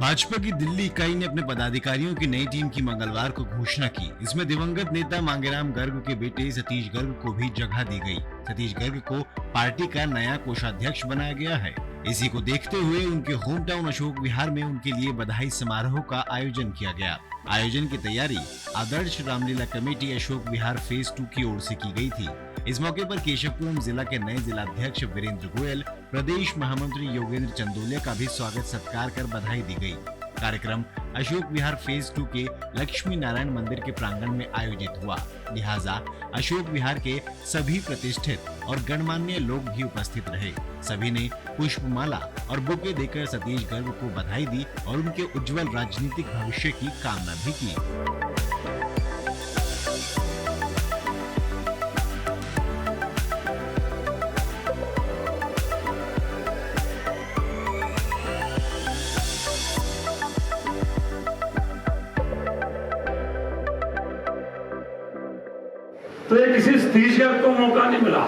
भाजपा की दिल्ली इकाई ने अपने पदाधिकारियों की नई टीम की मंगलवार को घोषणा की। इसमें दिवंगत नेता मांगेराम गर्ग के बेटे सतीश गर्ग को भी जगह दी गई। सतीश गर्ग को पार्टी का नया कोषाध्यक्ष बनाया गया है। इसी को देखते हुए उनके होम टाउन अशोक विहार में उनके लिए बधाई समारोह का आयोजन किया गया। आयोजन की तैयारी आदर्श रामलीला कमेटी अशोक विहार फेज 2 की ओर से की गई थी। इस मौके पर केशवपुरम जिला के नए जिलाध्यक्ष वीरेंद्र गोयल, प्रदेश महामंत्री योगेंद्र चंदोलिया का भी स्वागत सत्कार कर बधाई दी गई। कार्यक्रम अशोक विहार फेज 2 के लक्ष्मी नारायण मंदिर के प्रांगण में आयोजित हुआ। लिहाजा अशोक विहार के सभी प्रतिष्ठित और गणमान्य लोग भी उपस्थित रहे। सभी ने पुष्पमाला और बुके देकर सतीश गर्ग को बधाई दी और उनके उज्जवल राजनीतिक भविष्य की कामना भी की। तो ये किसी सतीश गर्ग को मौका नहीं मिला,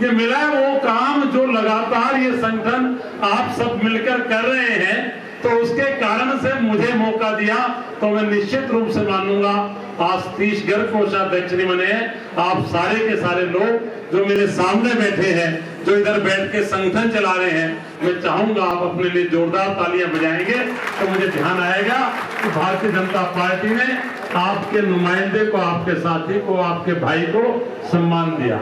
ये मिला है वो काम जो लगातार ये संगठन आप सब मिलकर कर रहे हैं। तो उसके कारण से मुझे मौका दिया तो मैं निश्चित रूप से मानूंगा। आज सतीश गर्ग कोषाध्यक्ष नहीं बने हैं, आप सारे के सारे लोग जो मेरे सामने बैठे हैं, जो इधर बैठ के संगठन चला रहे हैं, मैं चाहूंगा आप अपने लिए जोरदार तालियां बजाएंगे तो मुझे ध्यान आएगा कि भारतीय जनता पार्टी ने आपके नुमाइंदे को, आपके साथी को, आपके भाई को सम्मान दिया।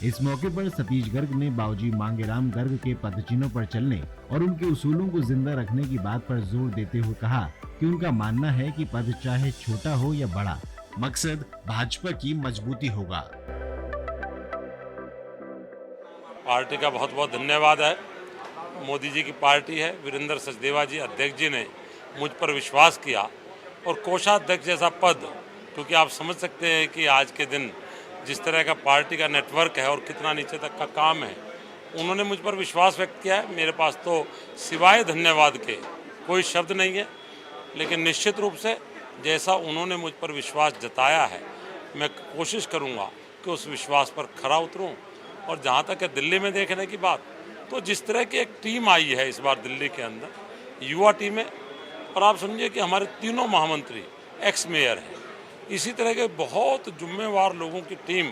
इस मौके पर सतीश गर्ग ने बाबूजी मांगेराम गर्ग के पदचिन्हों पर चलने और उनके उसूलों को जिंदा रखने की बात पर जोर देते हुए कहा कि उनका मानना है कि पद चाहे छोटा हो या बड़ा, मकसद भाजपा की मजबूती होगा। पार्टी का बहुत बहुत धन्यवाद है। मोदी जी की पार्टी है, वीरेंद्र सचदेवा जी अध्यक्ष जी ने मुझ पर विश्वास किया और कोषाध्यक्ष जैसा पद, क्योंकि आप समझ सकते हैं कि आज के दिन जिस तरह का पार्टी का नेटवर्क है और कितना नीचे तक का काम है, उन्होंने मुझ पर विश्वास व्यक्त किया है। मेरे पास तो सिवाय धन्यवाद के कोई शब्द नहीं है, लेकिन निश्चित रूप से जैसा उन्होंने मुझ पर विश्वास जताया है, मैं कोशिश करूंगा कि उस विश्वास पर खरा उतरूं। और जहां तक है दिल्ली में देखने की बात, तो जिस तरह की एक टीम आई है इस बार दिल्ली के अंदर, युवा टीम है, और आप समझिए कि हमारे तीनों महामंत्री एक्स मेयर हैं। इसी तरह के बहुत जिम्मेवार लोगों की टीम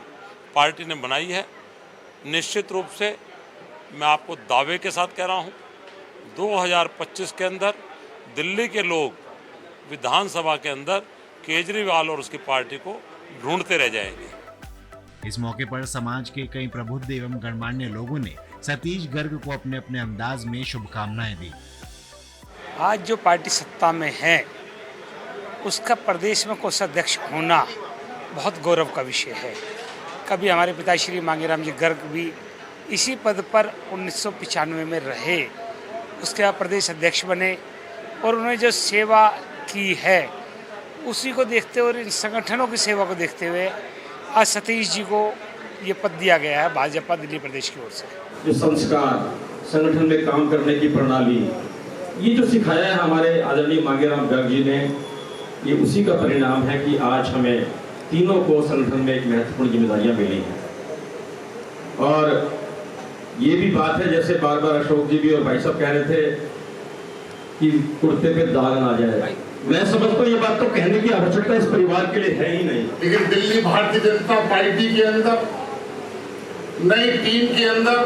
पार्टी ने बनाई है। निश्चित रूप से मैं आपको दावे के साथ कह रहा हूं, 2025 के अंदर दिल्ली के लोग विधानसभा के अंदर केजरीवाल और उसकी पार्टी को ढूंढते रह जाएंगे। इस मौके पर समाज के कई प्रबुद्ध एवं गणमान्य लोगों ने सतीश गर्ग को अपने अपने अंदाज में शुभकामनाएं दी। आज जो पार्टी सत्ता में है, उसका प्रदेश में कोषाध्यक्ष होना बहुत गौरव का विषय है। कभी हमारे पिता श्री मांगेराम जी गर्ग भी इसी पद पर 1995 में रहे, उसके बाद प्रदेश अध्यक्ष बने और उन्होंने जो सेवा की है उसी को देखते हुए और इन संगठनों की सेवा को देखते हुए आज सतीश जी को ये पद दिया गया है भाजपा दिल्ली प्रदेश की ओर से। जो संस्कार, संगठन में काम करने की प्रणाली, ये जो सिखाया है हमारे आदरणीय मांगेराम गर्ग जी ने, ये उसी का परिणाम है कि आज हमें तीनों को संगठन में एक महत्वपूर्ण जिम्मेदारियां मिली हैं। और ये भी बात है, जैसे बार बार अशोक जी भी और भाई साहब कह रहे थे कि कुर्ते पे दाग ना जाए, मैं समझता हूँ ये बात तो कहने की आवश्यकता इस परिवार के लिए है ही नहीं। लेकिन दिल्ली भारतीय जनता पार्टी के अंदर नई टीम के अंदर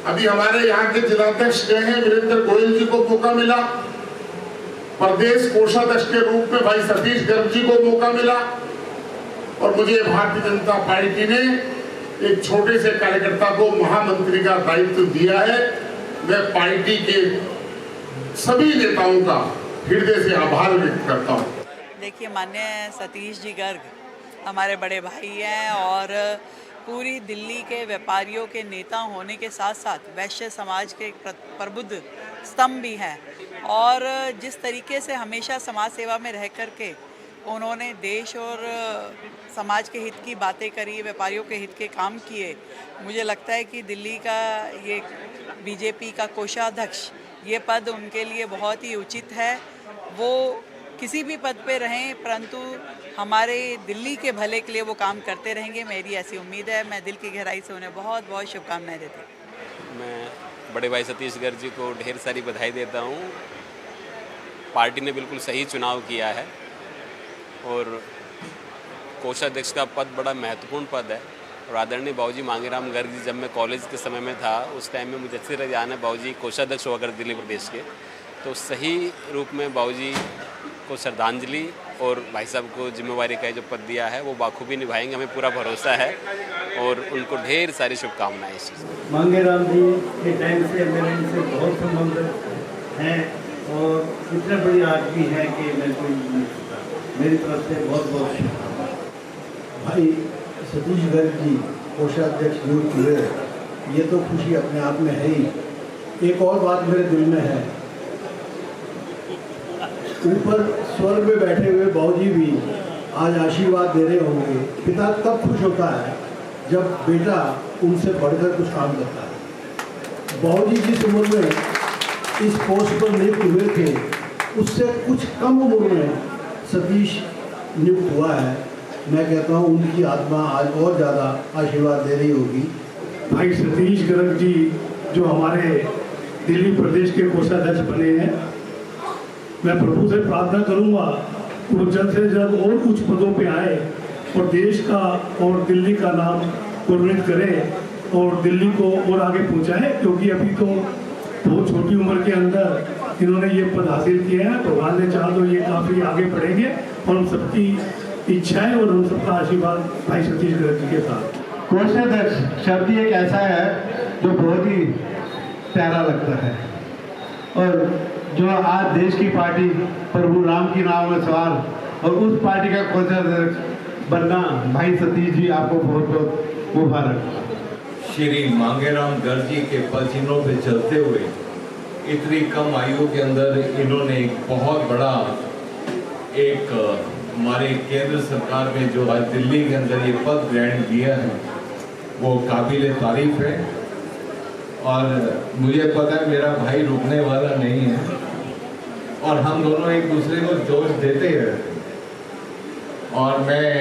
अभी हमारे यहाँ के जिलाध्यक्ष गए हैं, वीरेंद्र गोयल जी को मौका मिला, प्रदेश कोषाध्यक्ष के रूप में भाई सतीश गर्ग जी को मौका मिला, और मुझे भारतीय जनता पार्टी ने एक छोटे से कार्यकर्ता को महामंत्री का दायित्व दिया है। मैं पार्टी के सभी नेताओं का हृदय से आभार व्यक्त करता हूँ। देखिए, माननीय सतीश जी गर्ग हमारे बड़े भाई हैं और पूरी दिल्ली के व्यापारियों के नेता होने के साथ साथ वैश्य समाज के प्रबुद्ध स्तंभ भी हैं। और जिस तरीके से हमेशा समाज सेवा में रह कर के उन्होंने देश और समाज के हित की बातें करी, व्यापारियों के हित के काम किए, मुझे लगता है कि दिल्ली का ये बीजेपी का कोषाध्यक्ष ये पद उनके लिए बहुत ही उचित है। वो किसी भी पद पे रहें, परंतु हमारे दिल्ली के भले के लिए वो काम करते रहेंगे, मेरी ऐसी उम्मीद है। मैं दिल की गहराई से उन्हें बहुत बहुत शुभकामनाएं देती हूँ। मैं बड़े भाई सतीश गर्ग जी को ढेर सारी बधाई देता हूँ। पार्टी ने बिल्कुल सही चुनाव किया है और कोषाध्यक्ष का पद बड़ा महत्वपूर्ण पद है। और आदरणीय बाबूजी मांगेराम गर्ग जी, जब मैं कॉलेज के समय में था उस टाइम में मुझे अच्छी तरह ध्यान है, बाबूजी कोषाध्यक्ष हुआ करते दिल्ली प्रदेश के, तो सही रूप में बाबूजी को श्रद्धांजलि और भाई साहब को जिम्मेवारी का जो पद दिया है वो बाखूबी निभाएंगे, हमें पूरा भरोसा है और उनको ढेर सारी शुभकामनाएं इस चीज़ में। मांगेराम जी के टाइम से मेरे इनसे बहुत संबंध हैं और इतने बड़ी आदमी है कि मैं कोई नहीं सकता। मेरी तरफ से बहुत बहुत शुभकामनाएं। भाई सतीश गर्ग जी कोषाध्यक्ष नियुक्त हुए, ये तो खुशी अपने आप में है ही। एक और बात मेरे दिल में है, ऊपर स्वर्ग में बैठे हुए बाबूजी भी आज आशीर्वाद दे रहे होंगे। पिता तब खुश होता है जब बेटा उनसे बढ़कर कुछ काम करता है। बाबूजी जिस उम्र में इस पोस्ट पर नियुक्त हुए थे, उससे कुछ कम उम्र में सतीश नियुक्त हुआ है। मैं कहता हूँ उनकी आत्मा आज और ज़्यादा आशीर्वाद दे रही होगी। भाई सतीश गर्ग जी जो हमारे दिल्ली प्रदेश के कोषाध्यक्ष बने हैं, मैं प्रभु से प्रार्थना करूंगा वो जल्द से जल्द और उच्च पदों पे आए और देश का और दिल्ली का नाम गुणवित करें और दिल्ली को और आगे पहुंचाएं, क्योंकि अभी तो बहुत छोटी उम्र के अंदर इन्होंने ये पद हासिल किए हैं। भगवान ने चाहा तो ये काफ़ी आगे बढ़ेंगे और हम सबकी इच्छा है और हम सबका आशीर्वाद भाई सतीश गर्ग जी के साथ। कोषाध्यक्ष शब्द ही एक ऐसा है जो बहुत ही प्यारा लगता है और जो आज देश की पार्टी प्रभु राम की नाव में सवार और उस पार्टी का कोषाध्यक्ष बनना, भाई सतीश जी आपको बहुत बहुत मुबारक। श्री मांगेराम गर्ग जी के पसीनों पे चलते हुए इतनी कम आयु के अंदर इन्होंने एक बहुत बड़ा हमारे केंद्र सरकार में जो आज दिल्ली के अंदर ये पद ग्रहण किया है वो काबिल तारीफ है। और मुझे पता है मेरा भाई रुकने वाला नहीं है और हम दोनों एक दूसरे को जोश देते ही रहते हैं। और मैं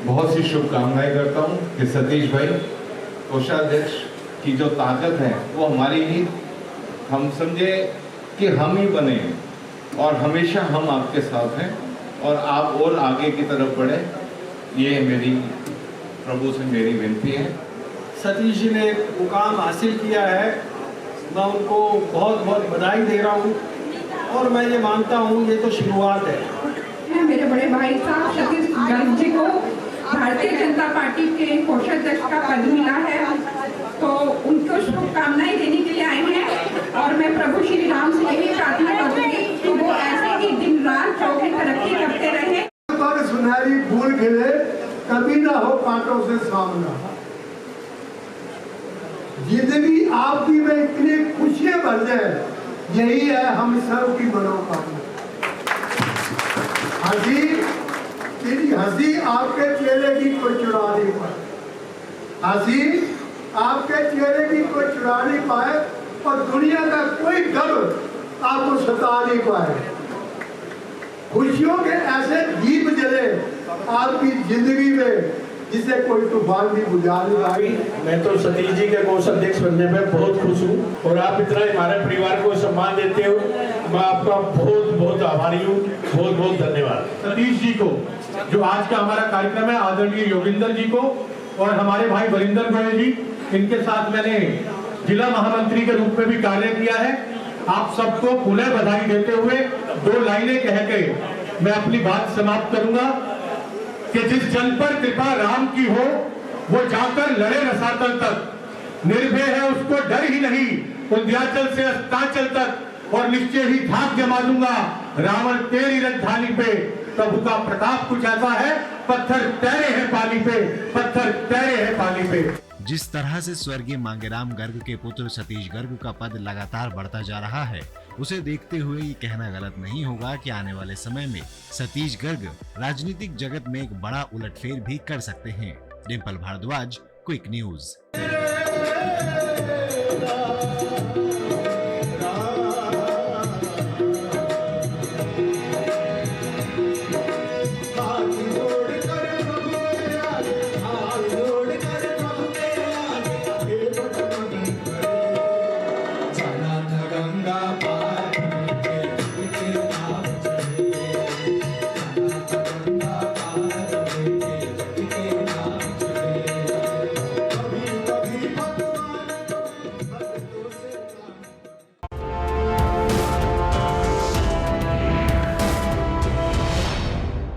बहुत सी शुभकामनाएं करता हूं कि सतीश भाई कोषाध्यक्ष की जो ताकत है वो हमारी ही, हम समझे कि हम ही बने और हमेशा हम आपके साथ हैं और आप और आगे की तरफ बढ़े, ये मेरी प्रभु से मेरी विनती है। सतीश जी ने मुकाम हासिल किया है, मैं उनको बहुत बहुत बधाई दे रहा हूँ और मैं ये मानता हूँ ये तो शुरुआत है। मेरे बड़े भाई साहब सतीश गर्ग जी को भारतीय जनता पार्टी के कोषाध्यक्ष का पद मिला है, तो उनको शुभकामनाएं देने के लिए आए हैं और मैं प्रभु श्री राम से यही प्रार्थना करूंगी कि वो ऐसे ही दिन रात चौकी तरक्की करते रहे। सुनहरी फूल खिले, कभी ना हो कांटों से सामना। जिंदगी आपकी में इतनी खुशियां भर जाए, यही है हम सब की मनोकामना। हंसी, तेरी हंसी आपके चेहरे की कोई चुरा नहीं पाए, हंसी आपके चेहरे की कोई चुरा नहीं पाए और दुनिया का कोई गर्व आपको सता नहीं पाए। खुशियों के ऐसे दीप जले आपकी जिंदगी में जिसे कोई तूफान भी बुझा नहीं पाई। मैं तो सतीश जी के कोषाध्यक्ष बनने में बहुत खुश हूँ और आप इतना हमारे परिवार को सम्मान देते हो, मैं आपका बहुत बहुत आभारी हूँ। बहुत बहुत धन्यवाद सतीश जी को, जो आज का हमारा कार्यक्रम है, आदरणीय योगिंदर जी को और हमारे भाई वरिंदर गोयल जी, इनके साथ मैंने जिला महामंत्री के रूप में भी कार्य किया है। आप सबको पुनः बधाई देते हुए 2 लाइनें कह के मैं अपनी बात समाप्त करूंगा कि जिस जन पर कृपा राम की हो वो जाकर लड़े रसातल तक, निर्भय है उसको डर ही नहीं, विंध्याचल से अस्तांचल तक और निश्चय ही धाक जमा दूंगा रावण तेरी राजधानी पे। प्रभु का प्रताप कुछ ऐसा है, पत्थर तैरे हैं पानी पे, पत्थर तैरे हैं पानी पे। जिस तरह से स्वर्गीय मांगेराम गर्ग के पुत्र सतीश गर्ग का पद लगातार बढ़ता जा रहा है, उसे देखते हुए ये कहना गलत नहीं होगा कि आने वाले समय में सतीश गर्ग राजनीतिक जगत में एक बड़ा उलटफेर भी कर सकते हैं। Dimple Bhardwaj, quick news.